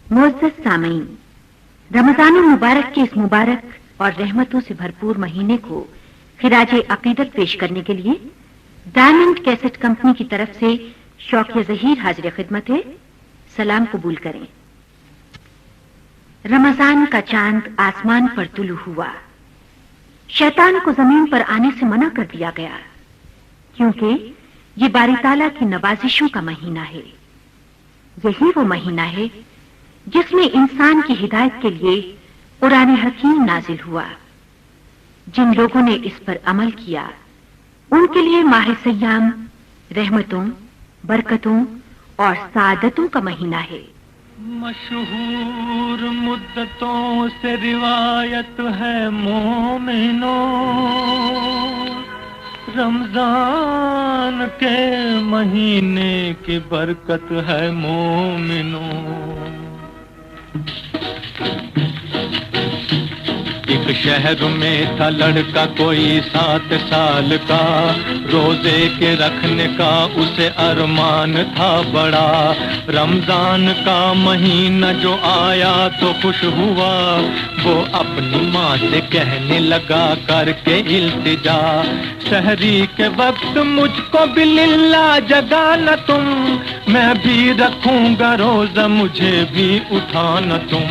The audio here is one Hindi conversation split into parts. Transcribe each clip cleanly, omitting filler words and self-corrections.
मोअज़्ज़ज़ सामीन, रमजान मुबारक के इस मुबारक और रहमतों से भरपूर महीने को खिराज अकीदत पेश करने के लिए डायमंड कैसेट कंपनी की तरफ से शौक़ ज़हीर हाजिर खिदमत है। सलाम कबूल करें। रमजान का चांद आसमान पर तुलू हुआ। शैतान को जमीन पर आने से मना कर दिया गया, क्योंकि ये बारी ताला की नवाजिशों का महीना है। यही वो महीना है जिसमें इंसान की हिदायत के लिए कुरान हकीम नाजिल हुआ। जिन लोगों ने इस पर अमल किया उनके लिए माह सयाम रहमतों, बरकतों और सादतों का महीना है। मशहूर मुद्दतों से रिवायत है मोमिनो, रमजान के महीने की बरकत है मोमिनो। एक शहर में था लड़का कोई 7 साल का, रोजे के रखने का उसे अरमान था बड़ा। रमजान का महीना जो आया तो खुश हुआ, वो अपनी माँ से कहने लगा करके इल्तिजा, सहरी के वक्त मुझको भी लिल्ला जगाना तुम, मैं भी रखूंगा रोजा मुझे भी उठाना तुम।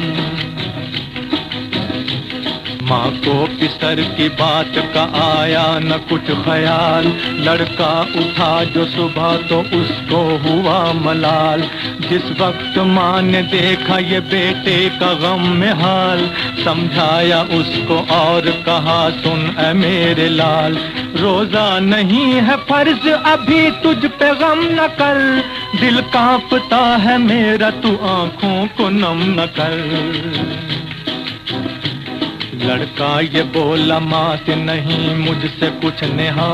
माँ को पिसर की बात का आया न कुछ ख्याल, लड़का उठा जो सुबह तो उसको हुआ मलाल। जिस वक्त माँ ने देखा ये बेटे का गम में हाल, समझाया उसको और कहा सुन ऐ मेरे लाल, रोजा नहीं है फर्ज अभी तुझ पे गम न कर, दिल कांपता है मेरा तू आंखों को नम न कर। लड़का ये बोला माँ से नहीं मुझसे कुछ नेहा,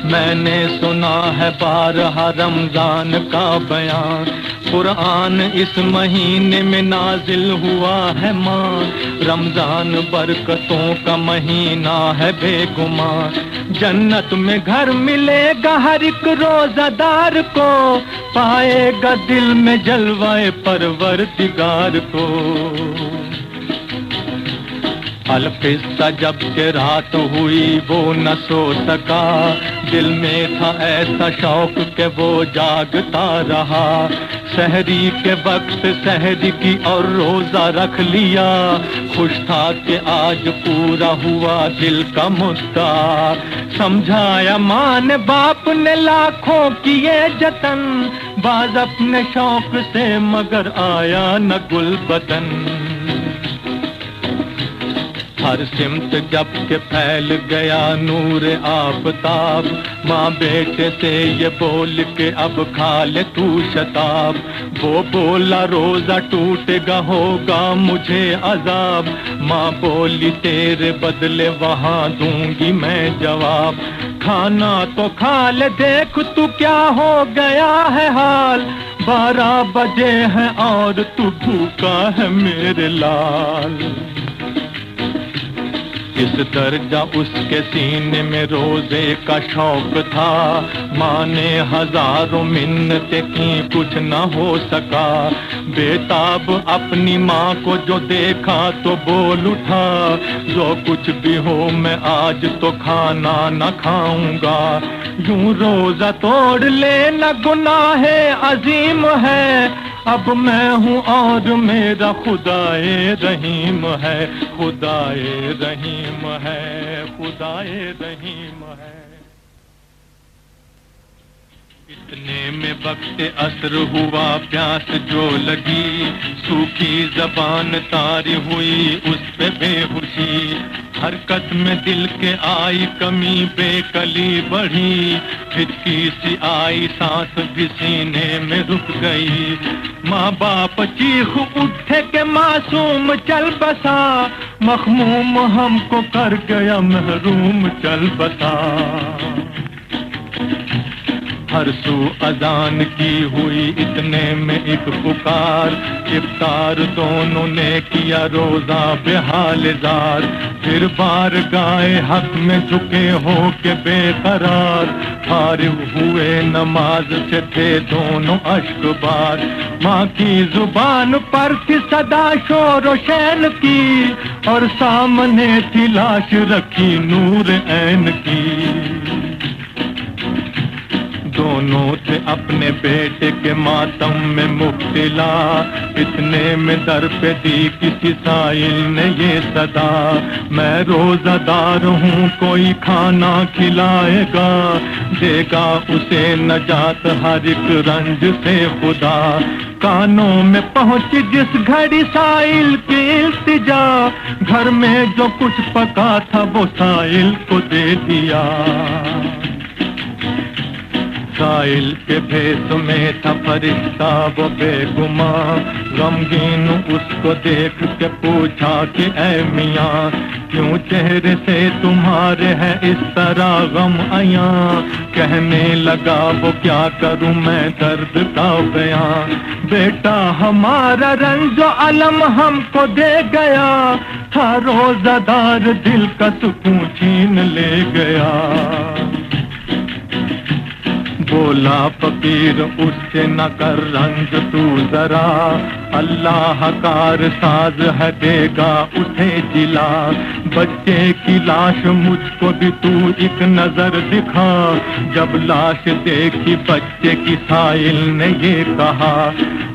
मैंने सुना है 12 रमजान का बयान, कुरान इस महीने में नाजिल हुआ है माँ, रमजान बरकतों का महीना है बेगुमान। जन्नत में घर मिलेगा हर एक रोजादार को, पाएगा दिल में जलवाए परवरदिगार को। अलकिस्सा जब के रात हुई वो न सो सका, दिल में था ऐसा शौक कि वो जागता रहा। सहरी के वक्त सहरी की और रोजा रख लिया, खुश था कि आज पूरा हुआ दिल का मुद्दा। समझाया माँ ने बाप ने लाखों किए जतन, बाज अपने शौक से मगर आया न गुलबदन। हर सिमत जब के फैल गया नूर आफताब, माँ बेटे से ये बोल के अब खा ले तू शताब। वो बोला रोजा टूटेगा होगा मुझे अजाब, माँ बोली तेरे बदले वहाँ दूंगी मैं जवाब। खाना तो खा ले देख तू क्या हो गया है हाल, 12 बजे हैं और तू भूखा है मेरे लाल। इस दर्जा उसके सीने में रोजे का शौक था, माँ ने हजारों मिन्नतें की कुछ न हो सका। बेताब अपनी माँ को जो देखा तो बोल उठा, जो कुछ भी हो मैं आज तो खाना न खाऊंगा। यूं रोजा तोड़ लेना गुनाहे अजीम है, अब मैं हूँ और मेरा खुदाए रहीम है, खुदाए रहीम है, खुदाए रहीम है। इतने में वक्त असर हुआ प्यास जो लगी, सूखी जबान तारी हुई उस पे बेहोशी। हरकत में दिल के आई कमी बेकली बढ़ी, हिचकी सी आई सांस भी सीने में रुक गई। माँ बाप चीख उठे के मासूम चल बसा, मखमूम हमको कर गया महरूम चल बसा। हर सू अजान की हुई, इतने में एक पुकार, इफ्तार दोनों ने किया रोजा बेहाल जार। फिर बार गाए हक में झुके हो के बेकरार, फारिग हुए नमाज से थे दोनों अश्कबार। माँ की जुबान पर थी सदा शोर शैन की, और सामने थी लाश रखी नूर ऐन की। दोनों थे अपने बेटे के मातम में मुब्तला, इतने में दर पे दी किसी साइल ने ये सदा, मैं रोजादार हूँ कोई खाना खिलाएगा, देगा उसे नजात हर एक रंज से खुदा। कानों में पहुंची जिस घड़ी साइल की इल्तिजा, घर में जो कुछ पका था वो साइल को दे दिया। साइल के भेष में था फरिश्ता वो बेगुमा, गमगीन उसको देख के पूछा कि ऐ मियाँ, क्यों चेहरे से तुम्हारे है इस तरह गम आया। कहने लगा वो क्या करूं मैं दर्द का बयां, बेटा हमारा रंजो अलम हमको दे गया, था रोजादार दिल का सुकून छीन ले गया। बोला फकीर उससे न कर रंज तू जरा, अल्लाह कार साज है देगा उसे जिला। बच्चे की लाश मुझको भी तू एक नजर दिखा, जब लाश देखी बच्चे की साइल ने ये कहा,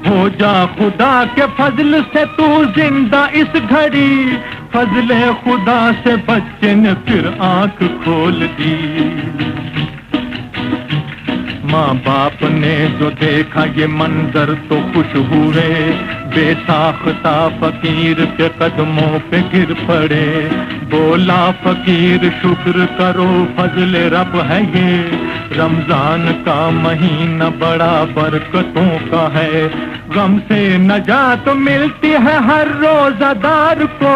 हो जा खुदा के फजल से तू जिंदा इस घड़ी। फजले खुदा से बच्चे ने फिर आंख खोल दी। माँ बाप ने जो देखा ये मंजर तो खुश हुए, बेसाख्ता फकीर के कदमों पे गिर पड़े। बोला फकीर शुक्र करो फजल रब है ये, रमजान का महीना बड़ा बरकतों का है। गम से नजात मिलती है हर रोजादार को,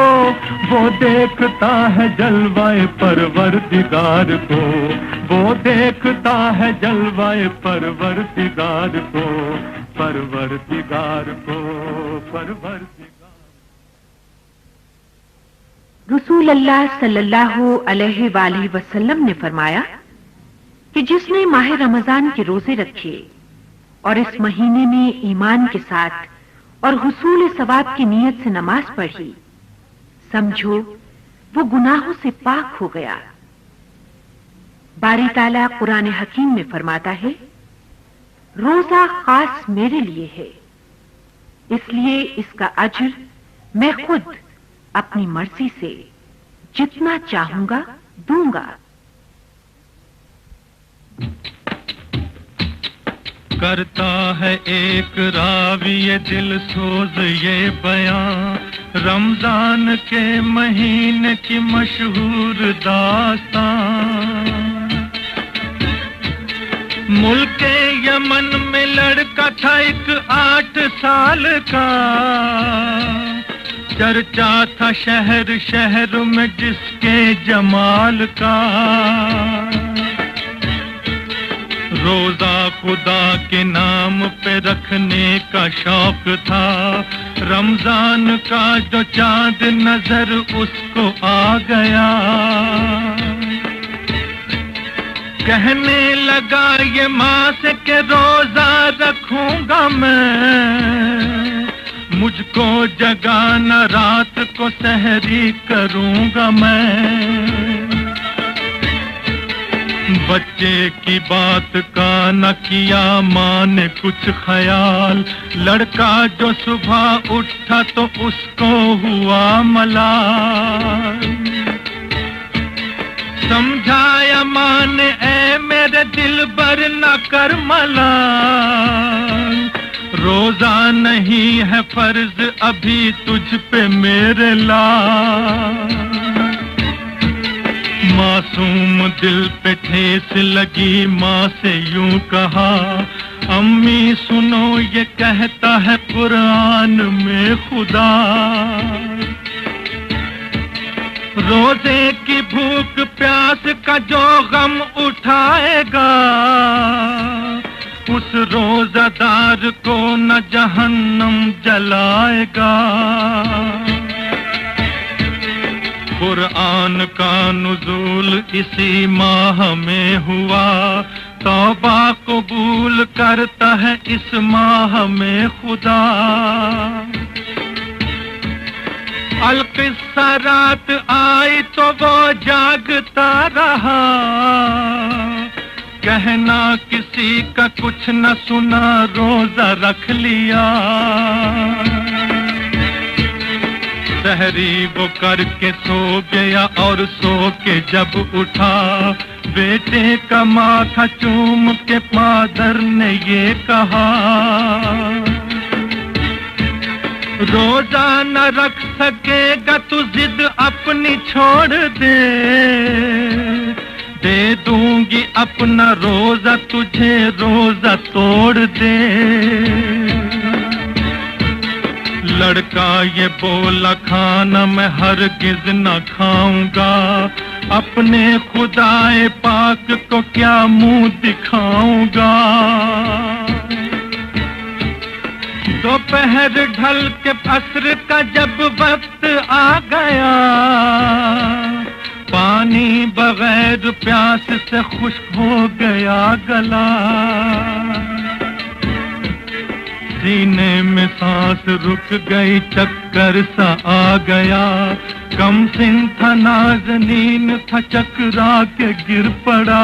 वो देखता है जलवाए परवरदिगार को, वो देखता है जलवाए परवरदिगार को, परवरदिगार को, परवरदिगार। रसूल अल्लाह सल्लल्लाहु अलैहि वसल्लम ने फरमाया कि जिसने माह रमजान के रोजे रखे और इस महीने में ईमान के साथ और हुसूल सवाब की नीयत से नमाज पढ़ी, समझो वो गुनाहों से पाक हो गया। बारी ताला कुरान हकीम में फरमाता है, रोजा खास मेरे लिए है, इसलिए इसका अज्र मैं खुद अपनी मर्जी से जितना चाहूंगा दूंगा। करता है एक रावी ये दिल सोज ये बयां, रमजान के महीने की मशहूर दास्तां। मुल्के यमन में लड़का था एक 8 साल का, चर्चा था शहर शहर में जिसके जमाल का। रोजा खुदा के नाम पे रखने का शौक था, रमजान का जो चांद नजर उसको आ गया। कहने लगा ये माँ से के रोजा रखूंगा मैं, मुझको जगाना रात को सहरी करूंगा मैं। बच्चे की बात का न किया माँ ने कुछ ख्याल, लड़का जो सुबह उठा तो उसको हुआ मलाल। समझाया माँ ने ऐ मेरे दिल बर न कर मलाल, रोजा नहीं है फर्ज अभी तुझ पे मेरे लाल। मासूम दिल पे ठेस लगी, माँ से यूं कहा, अम्मी सुनो ये कहता है कुरान में खुदा। रोजे की भूख प्यास का जो गम उठाएगा, उस रोजादार को न जहन्नम जलाएगा। कुरान का नुज़ूल इसी माह में हुआ, तौबा कबूल करता है इस माह में खुदा। अलकिस्सा रात आई तो वो जागता रहा, कहना किसी का कुछ न सुना, रोजा रख लिया। सहरी वो करके सो गया और सो के जब उठा, बेटे का माथा चूम के फादर ने ये कहा, रोजा न रख सकेगा तू जिद अपनी छोड़ दे दूंगी अपना रोजा तुझे, रोजा तोड़ दे। लड़का ये बोला खाना मैं हरगिज न खाऊंगा, अपने खुदाए पाक को क्या मुंह दिखाऊंगा। दोपहर ढल के असर का जब वक्त आ गया, पानी बगैर प्यास से खुश्क हो गया गला। सीने में सांस रुक गई, चक्कर सा आ गया, कम सिन था नाज़नीन था, चकरा के गिर पड़ा।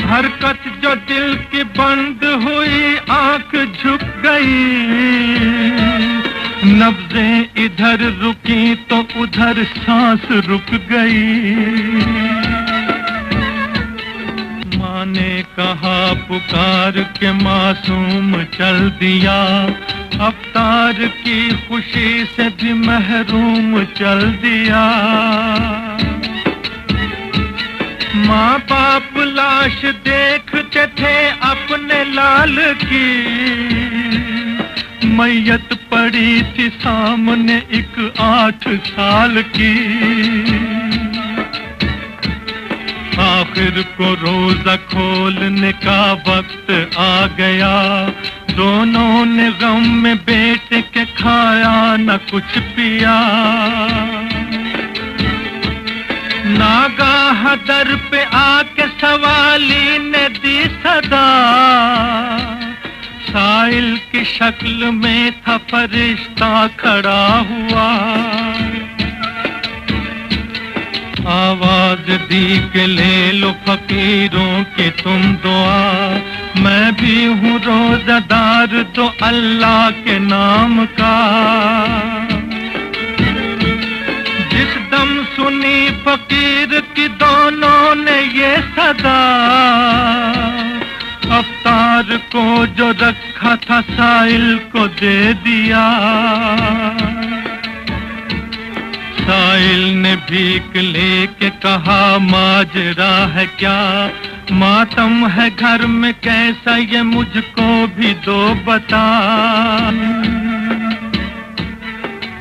हरकत जो दिल की बंद हुई, आंख झुक गई, नब्ज़ें इधर रुकी तो उधर सांस रुक गई। माँ ने कहा पुकार के मासूम चल दिया, अफ्तार की खुशी से भी महरूम चल दिया। माँ बाप लाश देखते थे अपने लाल की, मैयत पड़ी थी सामने एक 8 साल की। आखिर को रोजा खोलने का वक्त आ गया, दोनों ने गम में बेटे के खाया न कुछ पिया। नागाह दर पे आके सवाली ने दी सदा, साइल की शक्ल में था फरिश्ता खड़ा हुआ। आवाज दी के ले लो फकीरों की तुम दुआ, मैं भी हूँ रोजादार तो अल्लाह के नाम का। जिस दम सुनी फकीर की दोनों ने ये सदा, अफ्तार को जो रखा था साइल को दे दिया। साइल ने भीख लेके कहा माजरा है क्या, मातम है घर में कैसा ये मुझको भी दो बता।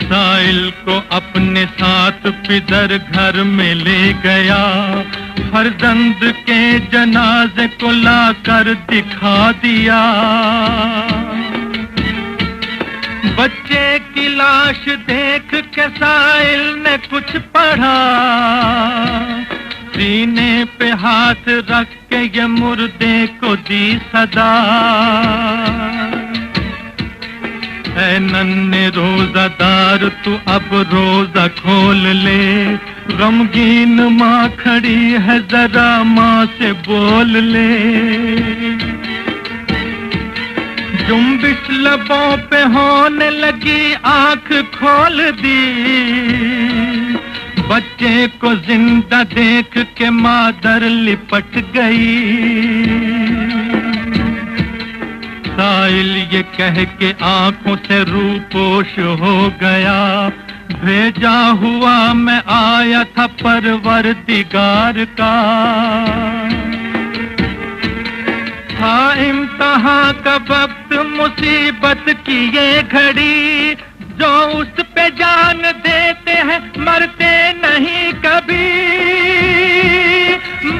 साइल को अपने साथ पिदर घर में ले गया, फर्जंद के जनाजे को लाकर दिखा दिया। बच्चे की लाश देख के साइल ने कुछ पढ़ा, सीने पे हाथ रख के ये मुर्दे को दी सदा। ऐ नन्हे रोजादार तू अब रोजा खोल ले, गमगीन माँ खड़ी है जरा माँ से बोल ले। जुम्बिश लबों पे होने लगी आंख खोल दी, बच्चे को जिंदा देख के मादर लिपट गई। साइल ये कह के आंखों से रूपोश हो गया, भेजा हुआ मैं आया था परवरदिगार का। था इम्तिहान का वक्त मुसीबत की ये घड़ी, जो उस पे जान देते हैं मरते नहीं कभी।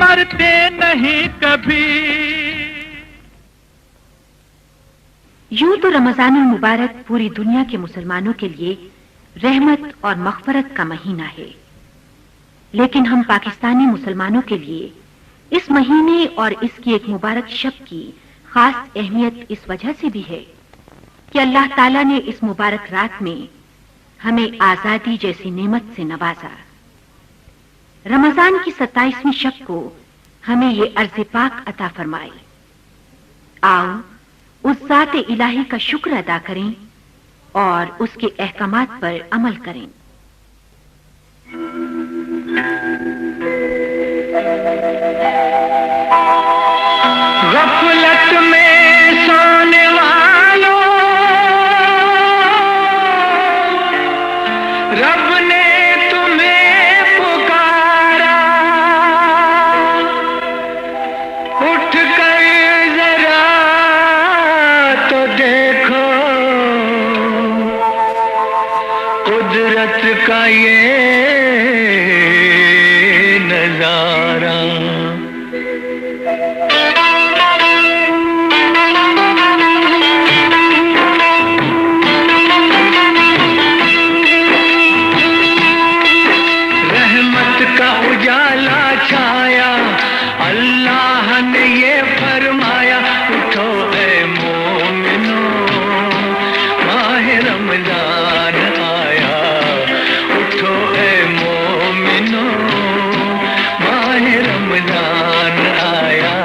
मरते नहीं कभी। यूं तो रमजानुल मुबारक पूरी दुनिया के मुसलमानों के लिए रहमत और मग़फ़रत का महीना है, लेकिन हम पाकिस्तानी मुसलमानों के लिए इस महीने और इसकी एक मुबारक शब की खास अहमियत इस वजह से भी है कि अल्लाह ताला ने इस मुबारक रात में हमें आजादी जैसी नेमत से नवाजा। रमजान की 27वीं शब को हमें ये अर्ज़ पाक अता फरमाई। आओ उस ज़ात इलाही का शुक्र अदा करें और उसके अहकामात पर अमल करें। गफलत में सोने वालों, रब ने तुम्हें पुकारा, उठ कर जरा तो देखो कुदरत का ये नजारा। रहमत का उजाला छाया, अल्लाह ने ये फरमाया, उठो ए मोमिनो माह रमजान आया, उठो ए मोमिनो माह रमजान आया।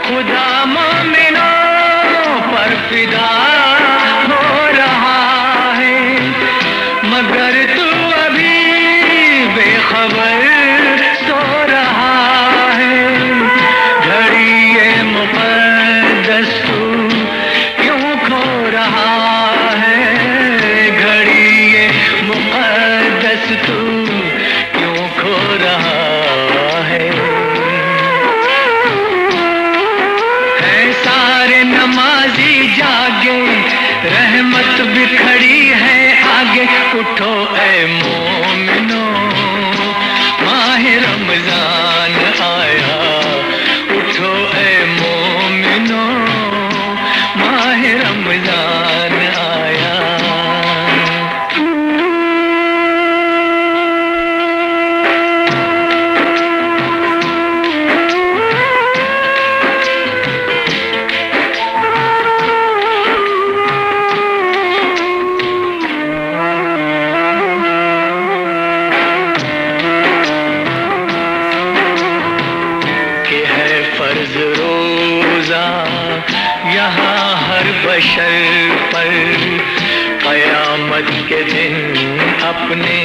खुदा मोमिनों पर फिदा हो रहा है, मगर तू अभी बेखबर सो रहा है। घड़ी ये मुक़द्दस तू क्यों खो रहा है, घड़ी ये मुक़द्दस तू क्यों खो रहा है। सारे नमाजी जागे, रहमत भी खड़ी है आगे, उठो ए मोमिनो माह रमजान आया, उठो ए मोमिनो माह रमजान आया। फर्ज रोजा यहाँ हर बशर पर, क़यामत के दिन अपने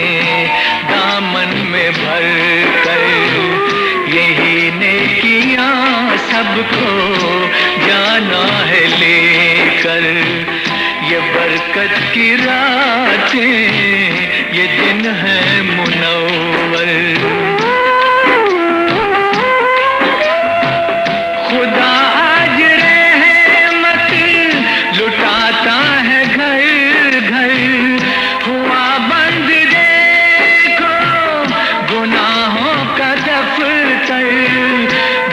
दामन में भर कर, यही नेकियां सबको जाना है लेकर। ये बरकत की रातें, ये दिन है मुनव्वर। खुदा आज रहमत लुटाता है घर घर, हुआ बंद देखो गुनाहों का दफ्तर,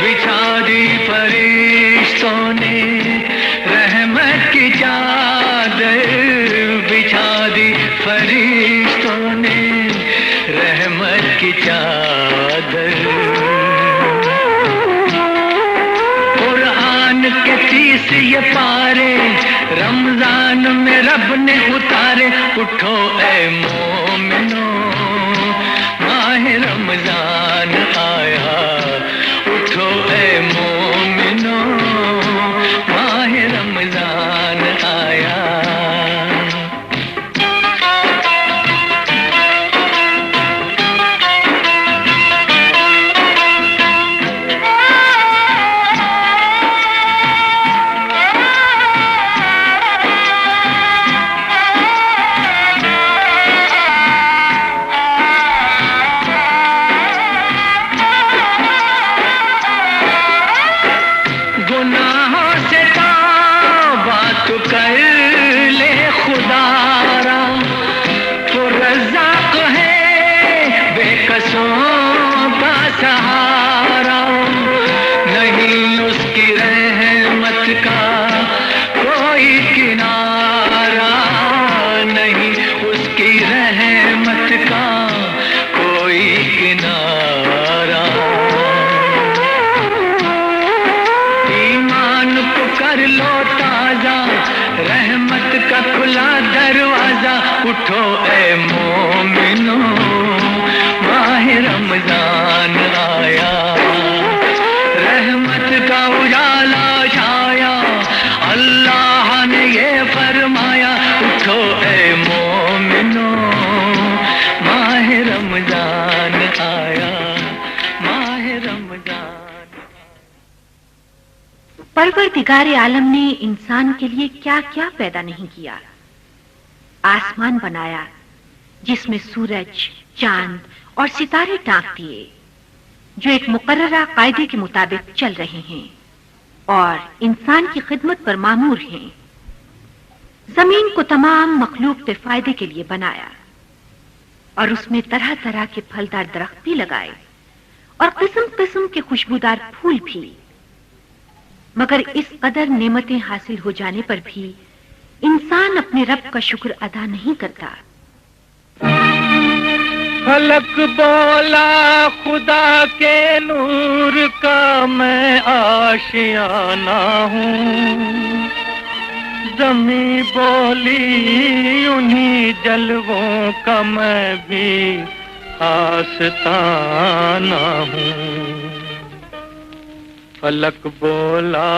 बिछा दी फरिश्तों ने रहमत की चादर, बिछा दी फरिश्तों ने रहमत की चादर। के 30 ये पारे रमजान में रब ने उतारे, उठो ए मोमिनो माह रमजान आया, उठो ए मोमिनो माह रमजान आया। सांसों का सहारा, नहीं उसकी रहमत का कोई किनारा, नहीं उसकी रहमत का कोई किनारा। ईमान को कर लो ताजा, रहमत का खुला दरवाजा, उठो ए मोमिनो माह रमजान आया, रहमत का उजाला छाया, अल्लाह ने ये फरमाया, उठो ए मोमिनो माह रमजान आया, माह रमजान। परवरदिगार आलम ने इंसान के लिए क्या क्या पैदा नहीं किया। आसमान बनाया जिसमें सूरज, चांद और सितारे टांक दिए जो एक मुकर्ररा कायदे के मुताबिक चल रहे हैं और इंसान की खिदमत पर मामूर हैं। जमीन को तमाम मखलूक के फायदे के लिए बनाया और उसमें तरह तरह के फलदार दरख्त भी लगाए और किस्म किस्म के खुशबूदार फूल भी। मगर इस कदर नेमतें हासिल हो जाने पर भी इंसान अपने रब का शुक्र अदा नहीं करता। फलक बोला खुदा के नूर का मैं आशियाना हूँ, ज़मीं बोली उन्हीं जलवों का मैं भी आस्ताना हूँ। फलक बोला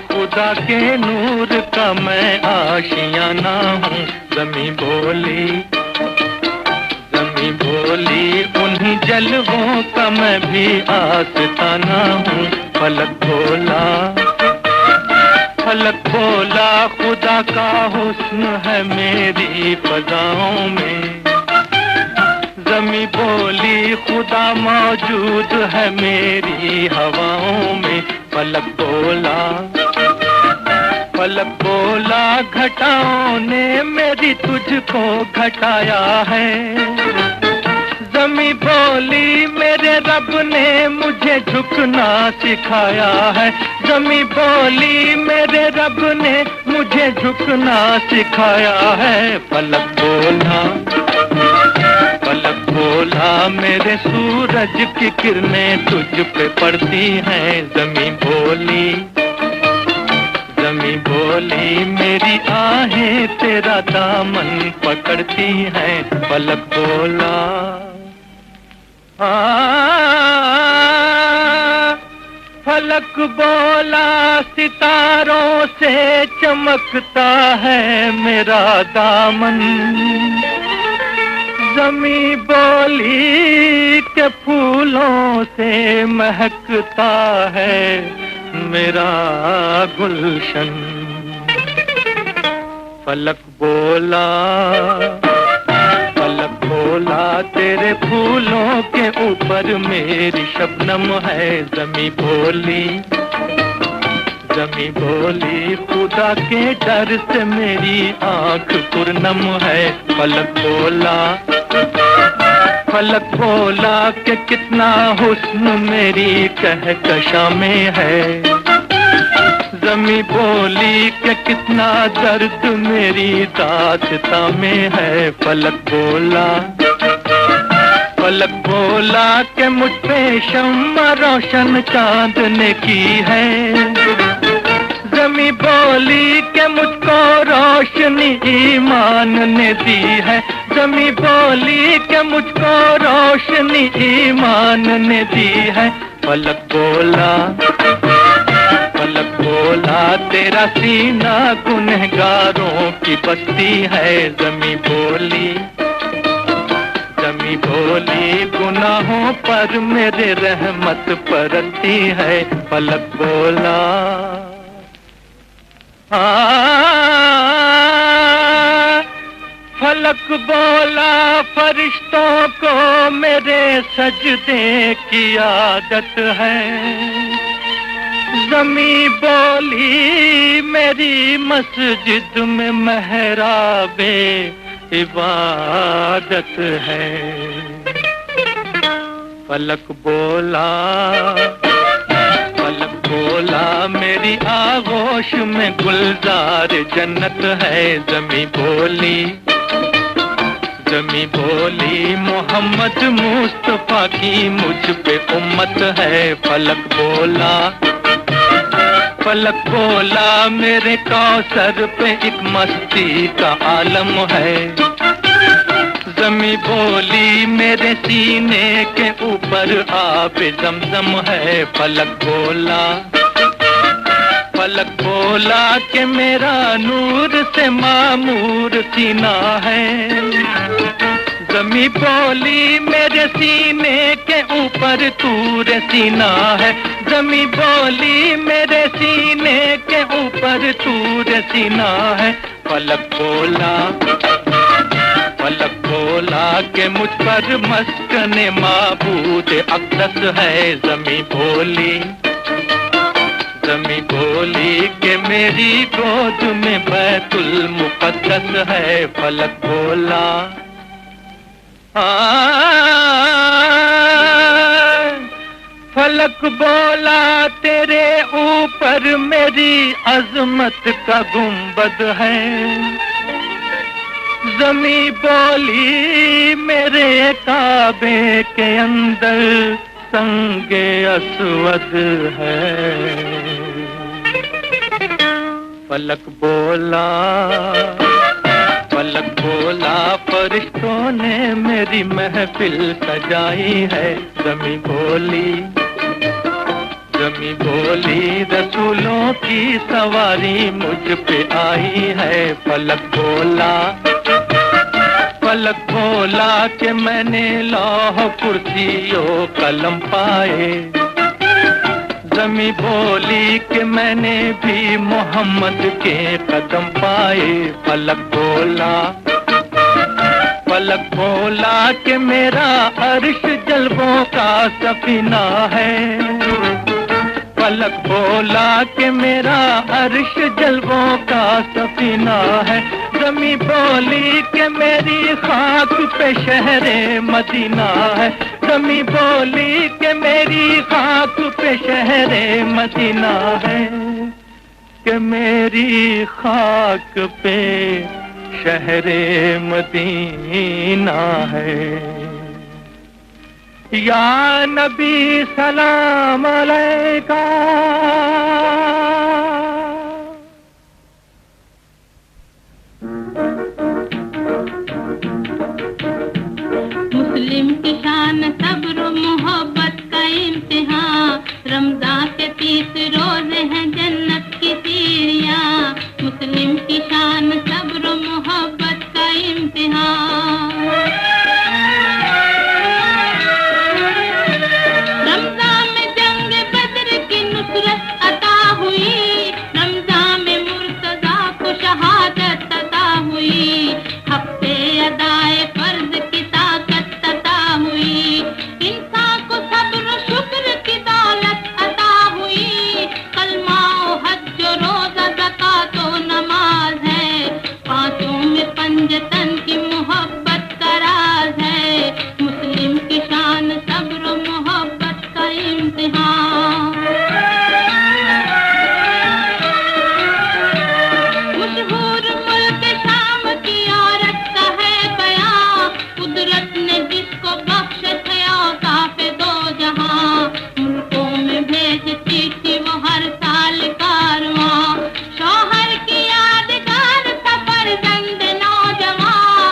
खुदा के नूर का मैं आशियाना हूँ, ज़मीं बोली उन्हीं जलवों का मैं भी आस्ताना हूँ। फलक बोला खुदा का हुस्न है मेरी फ़ज़ाओं में, ज़मीं बोली खुदा मौजूद है मेरी हवाओं में। फलक बोला घटाओं ने मेरी तुझको घटाया है, ज़मीं बोली मेरे रब ने मुझे झुकना सिखाया है, ज़मीं बोली मेरे रब ने मुझे झुकना सिखाया है। फलक बोला मेरे सूरज की किरणें तुझ पे पड़ती हैं, ज़मीं बोली मेरी आहें तेरा दामन पकड़ती हैं। फलक बोला सितारों से चमकता है मेरा दामन, ज़मीं बोली के फूलों से महकता है मेरा गुलशन। फलक बोला तेरे फूलों के ऊपर मेरी शबनम है, ज़मीं बोली खुदा के डर से मेरी आंख पुरनम है। फलक बोला कि कितना हुस्न मेरी कहकशा में है, ज़मीं बोली कि कितना दर्द मेरी दास्तां में है। फलक बोला कि मुझ पे शम्मा रोशन चांदने की है, ज़मीं बोली कि मुझको रोशनी ईमान ने दी है, ज़मीं बोली कि मुझको रोशनी ईमान ने दी है। फलक बोला तेरा सीना गुनहगारों की बस्ती है, ज़मीं बोली गुनाहों पर मेरे रहमत बरसती है। फलक बोला फरिश्तों को मेरे सजदे की आदत है, ज़मीं बोली मेरी मस्जिद में महराबे इबादत है। फलक बोला मेरी आगोश में गुलजार जन्नत है। जमी बोली मोहम्मद मुस्तफा की मुझ पे उम्मत है। फलक बोला मेरे कौसर पे एक मस्ती का आलम है। जमी बोली मेरे सीने के ऊपर आब जमजम है। फलक बोला कि मेरा नूर से मामूर सीना है। जमी बोली मेरे सीने के ऊपर तूर सीना है। जमी बोली मेरे सीने के ऊपर तूर सीना है। फलक बोला कि मुझ पर मस्कने माबूद अक़दस है। जमी बोली कि मेरी गोद में बैतुल मुक़द्दस है। फलक बोला तेरे ऊपर मेरी अजमत का गुंबद है। जमी बोली मेरे काबे के अंदर संगे असवद है। फलक बोला फरिश्तों ने मेरी महफिल सजाई है। जमी बोली रसूलों की सवारी मुझ पे आई है। फलक बोला कि मैंने लौह कुर्सियों कलम पाए। जमी बोली कि मैंने भी मोहम्मद के कदम पाए। फलक बोला कि मेरा अर्श जल्बों का सफीना है। फलक बोला कि मेरा अर्श जल्बों का सफीना है। जमी बोली कि मेरी खाक पे शहरे मदीना है। जमी बोली कि मेरी खाक पे शहरे मदीना है। कि मेरी खाक पे शहरे मदीना है। या नबी सलाम अलैका। मुस्लिम की शान सब्र मोहब्बत का इम्तिहान। रमजान के 30 रोजे हैं जन्नत की सीढ़ियाँ। मुस्लिम की शान सब्र मोहब्बत का इम्तिहान। रमजान में जंग बद्र की नुसरत अता हुई। रमजान में मुर्तजा को शहादत अता हुई। हफ्ते अदाए फर्ज की ताकत अता हुई। इंसान को सब्र शुक्र की दौलत अता हुई। कलमा हज रोजा ज़कात व नमाज है। पांचों में पंजतन की मोहब्बत का राज है। मुस्लिम की शान सब्र मोहब्बत का इम्तिहान। मशहूर मुल्क शाम की औरत का है बयां। कुदरत ने जिसको बख्शे थे औसाफ दो जहां। मुल्कों में भेजती थी वो हर साल कारवां। शौहर की यादगार था फर्जंद नौजवां।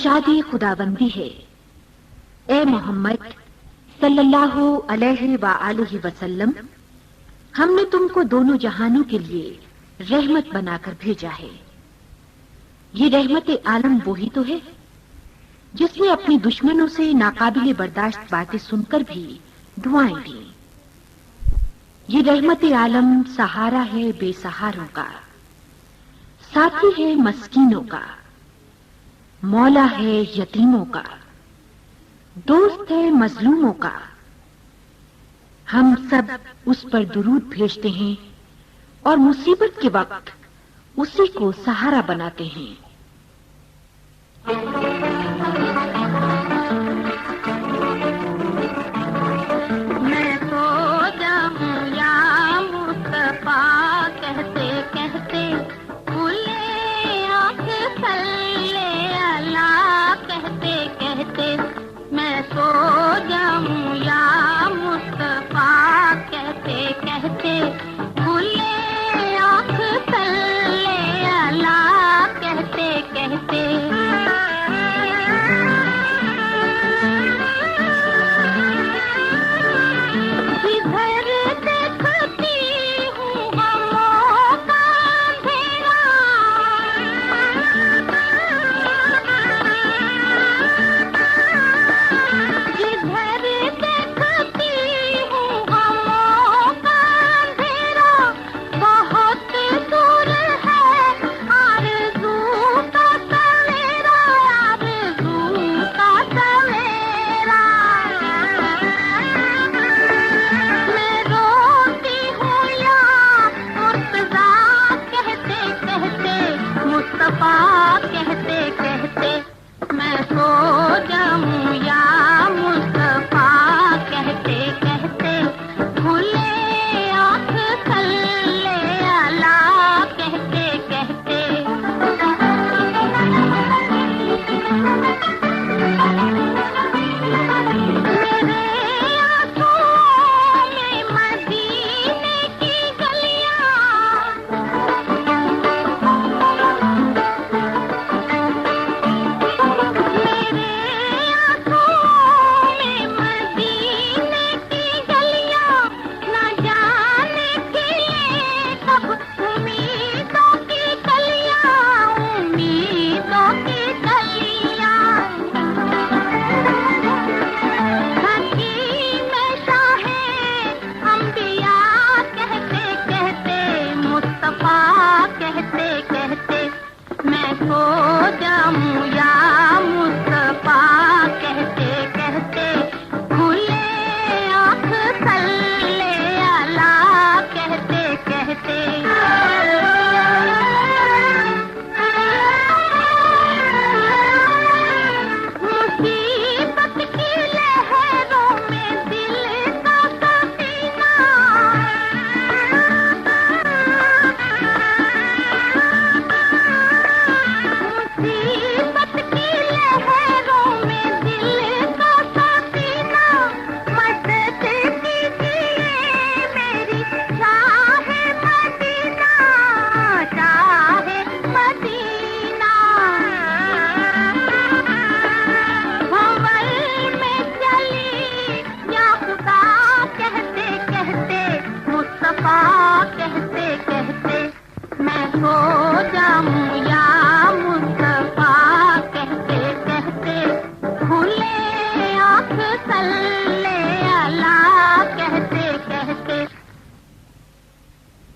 इरशादी खुदाबंदी है, ए मोहम्मद सल्लल्लाहु अलैहि व आलिहि वसल्लम, हमने तुमको दोनों जहानों के लिए रहमत बनाकर भेजा है। ये रहमत आलम वही तो है जिसने अपने दुश्मनों से नाकाबिले बर्दाश्त बातें सुनकर भी दुआएं दी। ये रहमत आलम सहारा है बेसहारों का, साथी है मस्कीनों का, मौला है यतीमों का, दोस्त है मजलूमों का। हम सब उस पर दुरूद भेजते हैं और मुसीबत के वक्त उसी को सहारा बनाते हैं। मैं तो जाऊं या मुस्तफा कहते कहते, खुले आँख सल्ले अला कहते कहते। मैं सो जाऊं या मुस्तफा कहते कहते, खुले आँख सल्ले अला कहते कहते।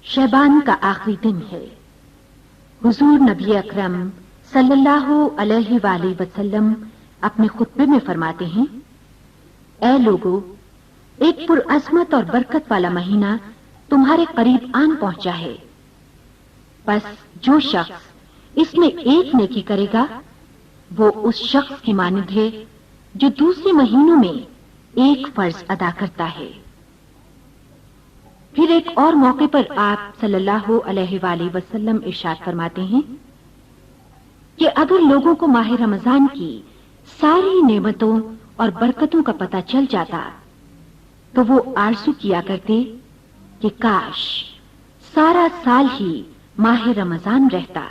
शबान का आखिरी दिन है। हुजूर नबी अकरम सल्लल्लाहु अलैहि वसल्लम अपने खुतबे में फरमाते हैं, ऐ लोगों, एक पुरअज़मत और बरकत वाला महीना तुम्हारे करीब आन पहुंचा है। बस जो शख्स इसमें एक नेकी करेगा वो उस शख्स की मानद है जो दूसरे महीनों में एक फर्ज अदा करता है। फिर एक और मौके पर आप सल्लल्लाहु अलैहि वसल्लम इरशाद फरमाते हैं कि अगर लोगों को माह रमजान की सारी नेमतों और बरकतों का पता चल जाता तो वो आरज़ू किया करते कि काश सारा साल ही माह रमजान रहता।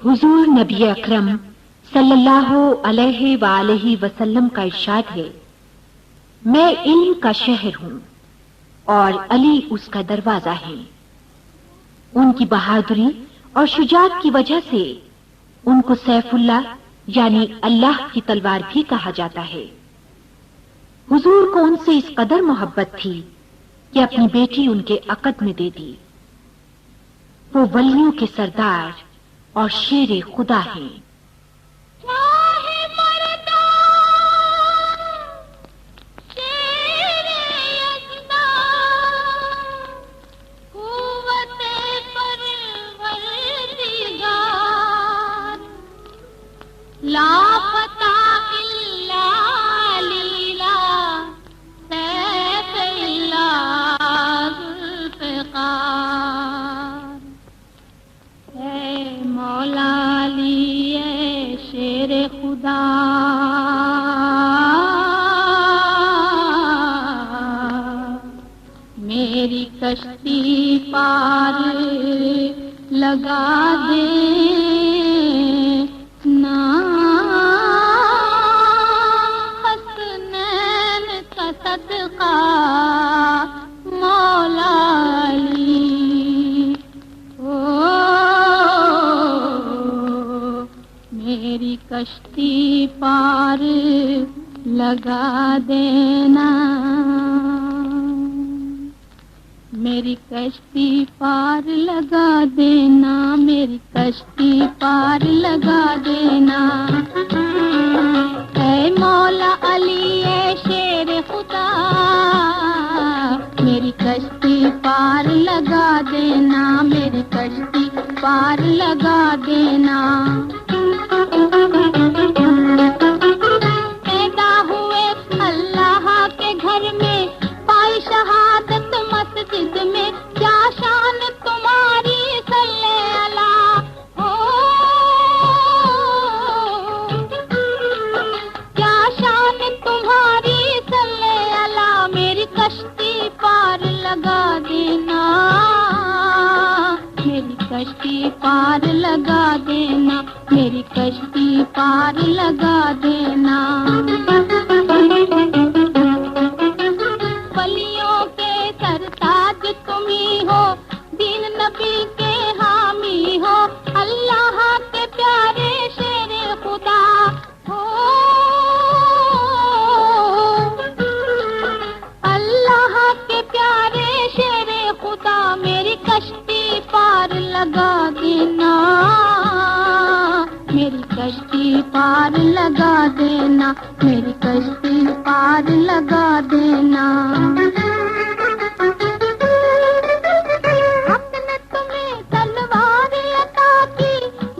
हुजूर नबी अकरम सल्लल्लाहु अलैहि वसल्लम का इरशाद है, मैं इल्म का शहर हूँ और अली उसका दरवाजा है। उनकी बहादुरी और शुजाअत की वजह से उनको सैफुल्लाह यानी अल्लाह की तलवार भी कहा जाता है। हुजूर को उनसे इस कदर मोहब्बत थी कि अपनी बेटी उनके अक़द में दे दी। वो वलियों के सरदार और शेर खुदा हैं। लापता इल्ला लीला सैफ इल्ला जुल्फ़िकार, ऐ मौला अली ऐ शेर खुदा, मेरी कश्ती पार लगा दे ना, हसनैन का सदका मौला अली। ओ मेरी कश्ती पार लगा देना, मेरी कश्ती पार लगा देना, मेरी कश्ती पार लगा देना, ऐ मौला अली ऐ शेर खुदा, मेरी कश्ती पार लगा देना, मेरी कश्ती पार लगा देना। पैदा हुए अल्लाह के घर में, पाई शहादत मस्जिद में, क्या शान तुम्हारी सल्ले अला हो, क्या शान तुम्हारी सल्ले अला, मेरी कश्ती पार लगा देना, मेरी कश्ती पार लगा देना, मेरी कश्ती पार लगा देना। वलियों के सरताज तुम्ही हो, दीन नबी के हामी हो, अल्लाह के प्यारे शेर खुदा हो, अल्लाह के प्यारे शेर खुदा, मेरी कश्ती पार लगा देना, मेरी कश्ती पार लगा देना, मेरी कश्ती पार लगा देना। अपने तुम्हें तलवार अता की,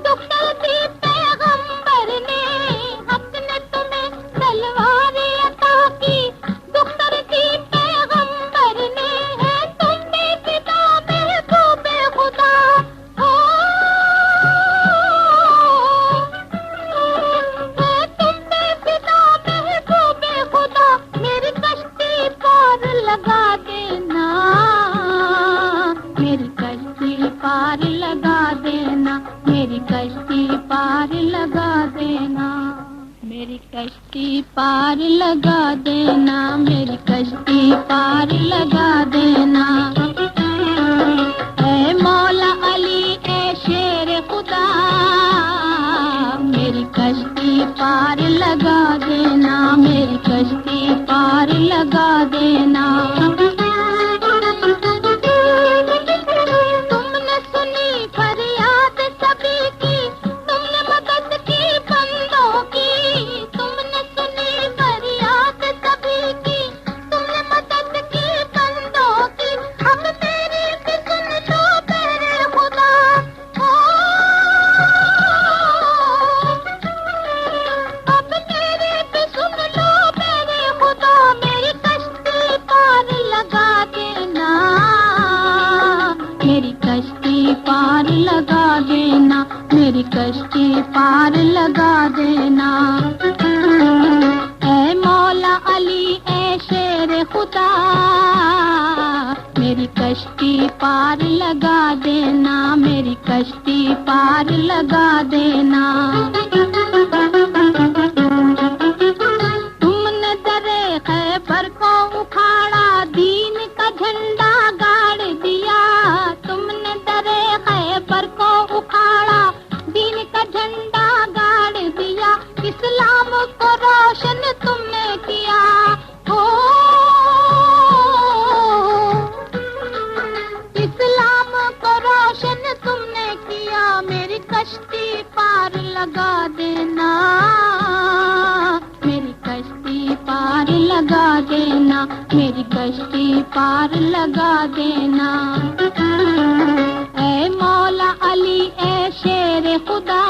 दुख दी पैगंबर ने, अपने तुम्हें तलवार अता की, दुख दी पैगंबर ने, है तुम पे पिता महबूबे खुदा हो, है तुम पे पिता महबूबे खुदा, मेरी कश्ती पार लगा देना, मेरी कश्ती पार लगा देना, मेरी कश्ती पार लगा देना, मेरी कश्ती पार लगा देना, मेरी कश्ती पार लगा देना, ऐ मौला अली ऐ शेर खुदा, मेरी कश्ती पार लगा देना, मेरी कश्ती पार लगा देना। तुमने सुनी फरियाद सभी की, तुमने मदद की बंदों की, तुमने सुनी फरियाद सभी की, तुमने मदद की बंदों की, अब मेरी भी सुन लो मेरे खुदा हो, अब मेरी भी सुन लो मेरे खुदा, मेरी कश्ती पार लगा देना, मेरी कश्ती पार लगा देना, मेरी कश्ती पार लगा देना, ऐ मौला अली ऐ शेर खुदा, मेरी कश्ती पार लगा देना, मेरी कश्ती पार लगा देना। तुमने दरे खैबर को उखाड़ा, दीन का झंडा गाड़ दिया। तुमने दरे खैबर को उखाड़ा, दीन का झंडा गाड़ दिया। इस्लाम को रोशन तुमने किया हो, इस्लाम को रोशन तुमने किया। मेरी कश्ती पार लगा देना, मेरी कश्ती पार लगा देना, मेरी कश्ती पार लगा देना। ऐ मौला अली ऐ शेर खुदा,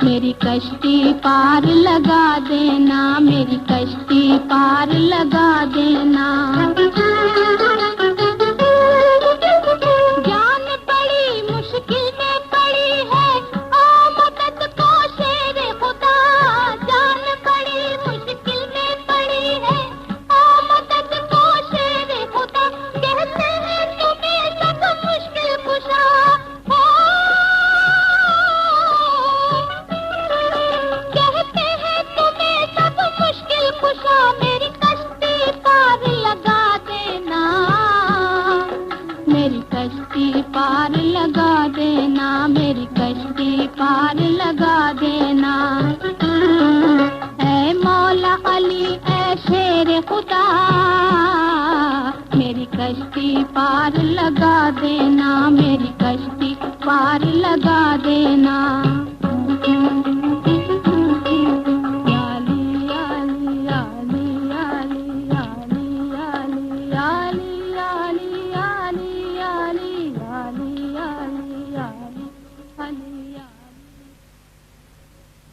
मेरी कश्ती पार लगा देना, मेरी कश्ती पार लगा देना। जान बड़ी मुश्किल में पड़ी है, ओ मदद को शेर खुदा। जान बड़ी मुश्किल में पड़ी है, ओ मदद को शेर खुदा। कहते हैं तुम्हें सब मुश्किल कुशा हो, कहते हैं तुम्हें सब मुश्किल कुशा। मेरी कश्ती पार लगा देना, मेरी कश्ती पार लगा देना, मेरी कश्ती पार लगा देना। ऐ मौला अली ऐ शेर खुदा, मेरी कश्ती पार लगा देना, मेरी कश्ती पार लगा देना।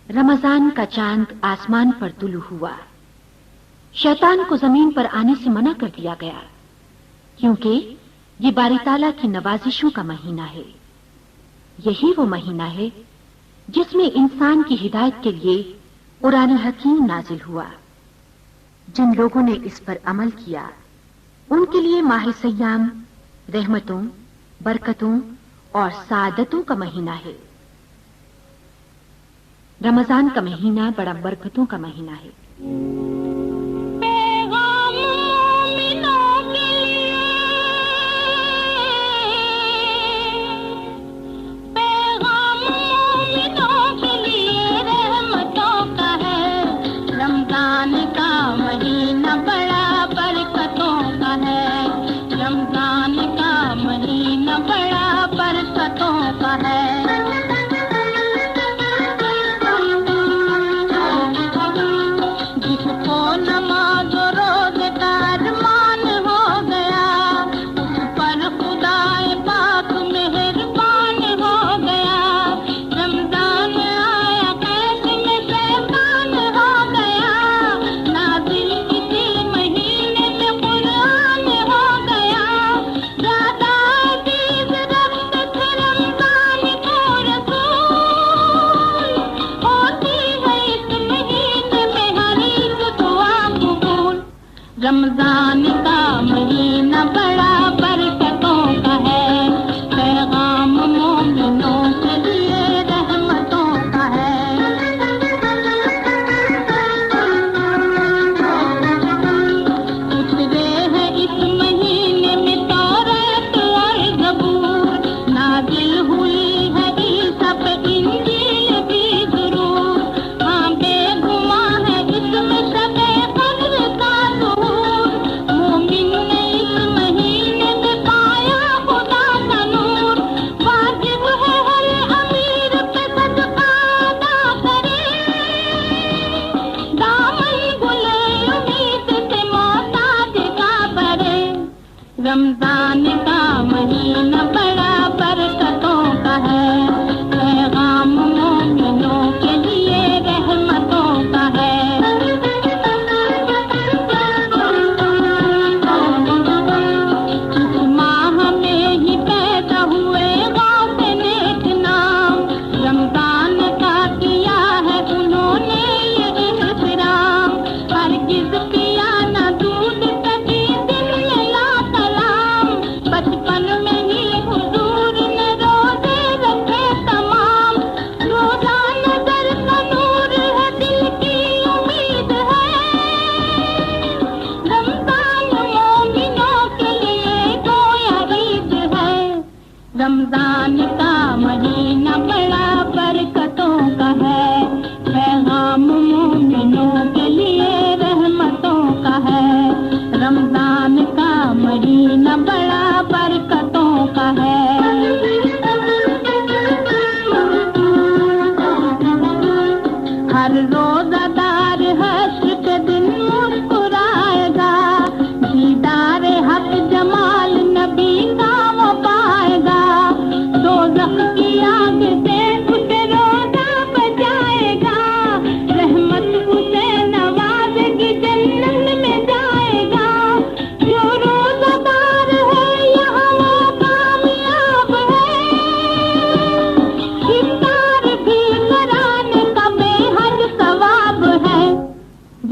रमजान का चांद आसमान पर तुलू हुआ। शैतान को जमीन पर आने से मना कर दिया गया, क्योंकि ये बारी ताला की नवाजिशों का महीना है। यही वो महीना है जिसमें इंसान की हिदायत के लिए कुरान हकीम नाजिल हुआ। जिन लोगों ने इस पर अमल किया उनके लिए माह सयाम रहमतों, बरकतों और सादतों का महीना है। रमजान का महीना बड़ा बरकतों का महीना है। पैगाम मोमिनों के लिए, पैगाम मोमिनों के लिए रहमतों का है। रमजान का महीना बड़ा बरकतों का है, रमजान का महीना बड़ा बरकतों का है। जिस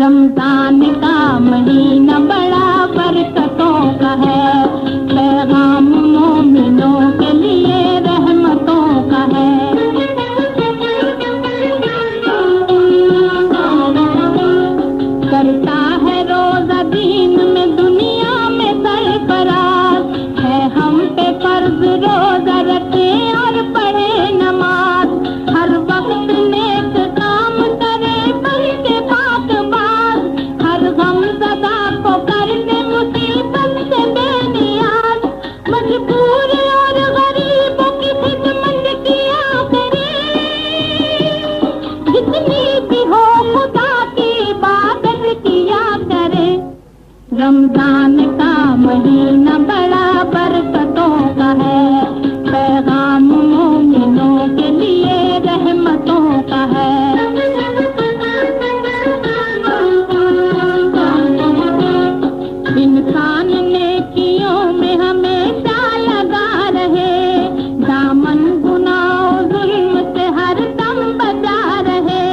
रमजान का महीना बड़ा बरकतों का है, पैगाम मोमिनों के लिए रहमतों का है। करता है रोजा दीन में दुनिया में सरफराज, है हम पे फर्ज रोजा रखे और पढ़े नमाज, हर वक्त नेक काम करे बल्कि पाकबाज, हर गम ज़दा को करने मुसीबत से बेनियाज, मजबूर और गरीबों की खिदमत किया करे, जितनी भी हो खुदा की इबादत किया करे। रमजान का महीना बड़ा बरकतों का है, पैगाम मोमिनों के लिए रहमतों का है। इंसान नेकियों में हमेशा लगा रहे, दामन गुनाह जुल्म से हर दम बचा रहे,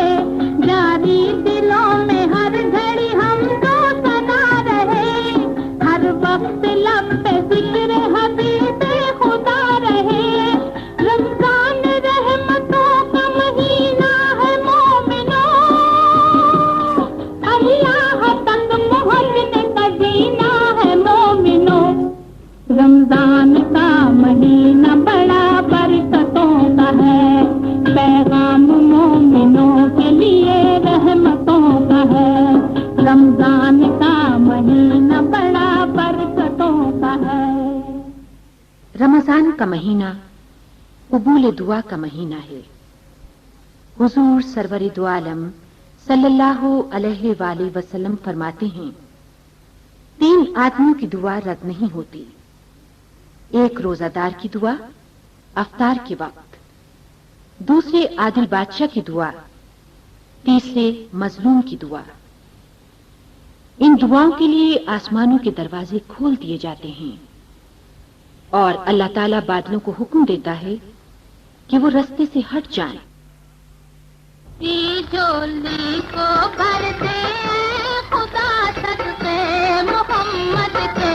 जारी दिलों में हर घड़ी हमको सदा रहे, हर वक्त लब पे जिक्र हबीबे खुदा रहे। रमजान रहमतों का महीना है मोमिनों, अल्लाह तक पहुंचने का जीना है मोमिनों। रमजान का महीना बड़ा बरकतों का है, पैगाम मोमिनों के लिए रहमतों का है। रमजान का महीना बड़ा बरकतों का है। रमजान का महीना कबूल दुआ का महीना है। हुजूर सरवर दो आलम सल्लल्लाहु अलैहि वसल्लम फरमाते हैं, 3 आदमियों की दुआ रद्द नहीं होती, एक रोजादार की दुआ अफ्तार के वक्त, दूसरे आदिल बादशाह की दुआ, तीसरे मजलूम की दुआ। इन दुआओं के लिए आसमानों के दरवाजे खोल दिए जाते हैं और अल्लाह ताला बादलों को हुक्म देता है कि वो रास्ते से हट जाएं। झोली को भर दे खुदा सदके मोहम्मद के,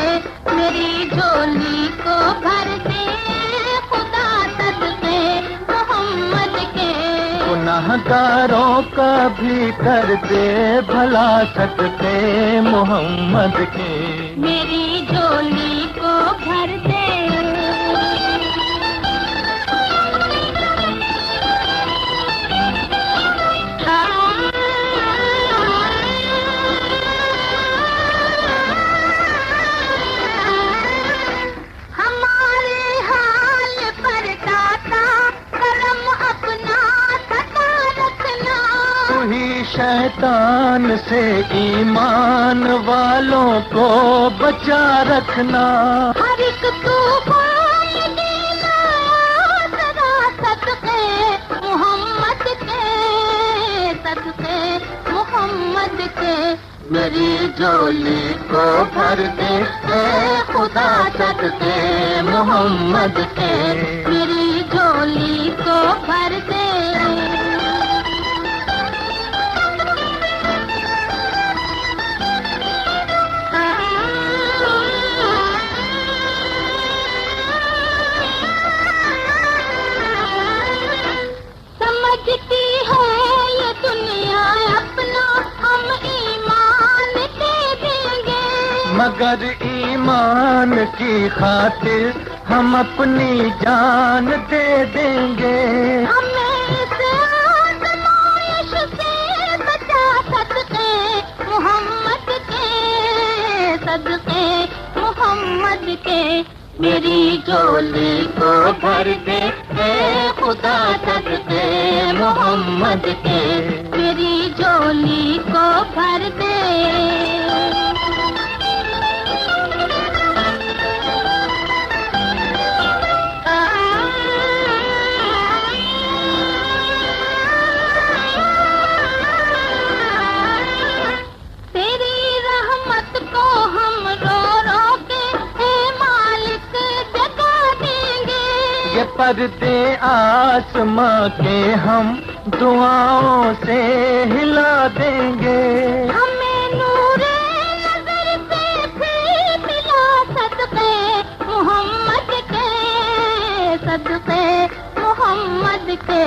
मेरी झोली को भर दे खुदा सदके मोहम्मद के। गुनाहगारों का भी कर दे भला सदके मोहम्मद के, मेरी झोली को भर दे। हमारे हाल पर दाता करम अपना सदा रखना, तू ही शैतान से ईमान वालों को बचा रखना। हर एक तूफान देना सदा सदके मोहम्मद के, सदके मोहम्मद के। मेरी झोली को भर दे ए खुदा सदके मोहम्मद के, मेरी झोली को भर दे। समझती है ये दुनिया अपना हम ईमान दे देंगे, मगर ईमान की खातिर हम अपनी जान दे देंगे। हमें इस आज़माइश से बचा सदके मोहम्मद के, सदके मोहम्मद के। मेरी झोली को भर दे ए खुदा सदके मोहम्मद के, मेरी झोली को भर दे। पर्दे आसमां के हम दुआओं से हिला देंगे। हमें के,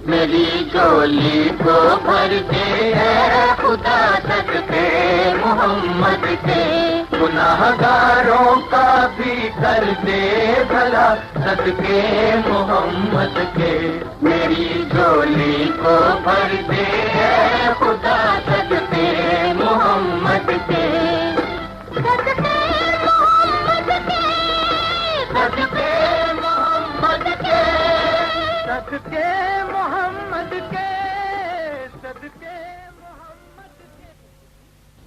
मेरी झोली को भर दे खुदा सदके मोहम्मद के, गुनाहगारों का भी कर दे भला सदके मोहम्मद के, मेरी झोली को भर दे खुदा सदके मोहम्मद के, सदके मोहम्मद के, सदके मोहम्मद के, सदके मोहम्मद के, सदके मोहम्मद के।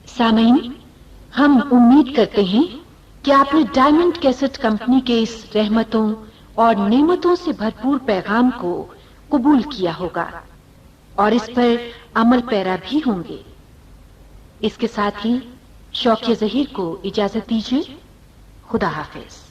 सामईन, हम उम्मीद करते हैं कि आपने डायमंड कैसेट कंपनी के इस रहमतों और नेमतों से भरपूर पैगाम को कबूल किया होगा और इस पर अमल पैरा भी होंगे। इसके साथ ही शौकिया ज़हीर को इजाजत दीजिए। खुदा हाफिज।